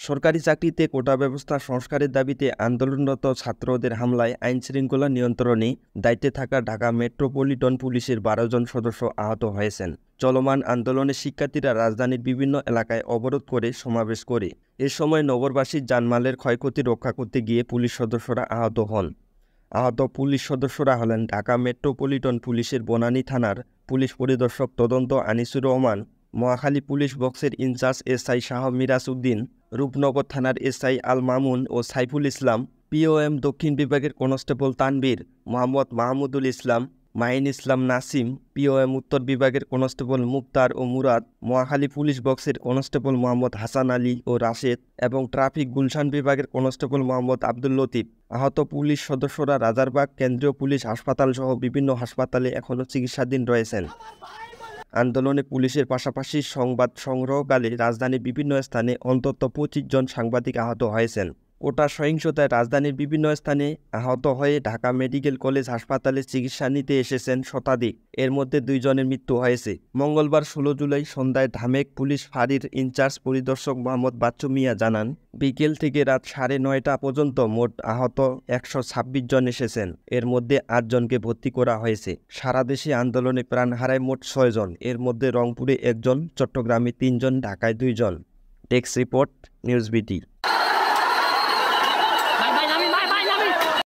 সরকারি চাকরিতে কোটা ব্যবস্থা সংস্কারের দাবিতে আন্দোলনরত ছাত্রদের হামলায় আইনশৃঙ্খলা নিয়ন্ত্রণে দায়িত্বে থাকা ঢাকা মেট্রোপলিটন পুলিশের ১২ জন সদস্য আহত হয়েছেন। চলমান আন্দোলনে শিক্ষার্থীরা রাজধানীর বিভিন্ন এলাকায় অবরোধ করে সমাবেশ করে। এ সময় নগরবাসীর জানমালের ক্ষয়ক্ষতি রক্ষা করতে গিয়ে পুলিশ সদস্যরা আহত হন। আহত পুলিশ সদস্যরা হলেন ঢাকা মেট্রোপলিটন পুলিশের বনানী থানার পুলিশ পরিদর্শক তদন্ত আনিসুর রহমান, মহাখালী পুলিশ বক্সের ইনচার্জ এসআই শাহ মিরাজ উদ্দিন, রূপনগর থানার এসআই আল মামুন ও সাইফুল ইসলাম, পিওএম দক্ষিণ বিভাগের কনস্টেবল তানবীর, মোহাম্মদ মাহমুদুল ইসলাম, মাইন ইসলাম নাসিম, পিওএম উত্তর বিভাগের কনস্টেবল মুক্তার ও মুরাদ, মহাখালী পুলিশ বক্সের কনস্টেবল মোহাম্মদ হাসান আলী ও রাশেদ এবং ট্রাফিক গুলশান বিভাগের কনস্টেবল মোহাম্মদ আব্দুল লতিফ। আহত পুলিশ সদস্যরা রাজারবাগ কেন্দ্রীয় পুলিশ হাসপাতাল সহ বিভিন্ন হাসপাতালে এখনও চিকিৎসাধীন রয়েছেন। আন্দোলনে পুলিশের পাশাপাশি সংবাদ সংগ্রহকালে রাজধানীর বিভিন্ন স্থানে অন্তত ২৫ জন সাংবাদিক আহত হয়েছেন। কোটা সহিংসতায় রাজধানীর বিভিন্ন স্থানে আহত হয়ে ঢাকা মেডিকেল কলেজ হাসপাতালে চিকিৎসা নিতে এসেছেন শতাধিক। এর মধ্যে ২ জনের মৃত্যু হয়েছে। মঙ্গলবার ১৬ জুলাই সন্ধ্যায় ঢামেক পুলিশ ফাঁড়ির ইনচার্জ পরিদর্শক মোহাম্মদ বাচ্চু মিয়া জানান, বিকেল থেকে রাত ৯:৩০ পর্যন্ত মোট আহত ১২৬ জন এসেছেন। এর মধ্যে ৮ জনকে ভর্তি করা হয়েছে। সারা দেশে আন্দোলনে প্রাণ হারায় মোট ৬ জন। এর মধ্যে রংপুরে ১ জন, চট্টগ্রামে ৩ জন, ঢাকায় ২ জন। ডেস্ক রিপোর্ট, নিউজ বিটি।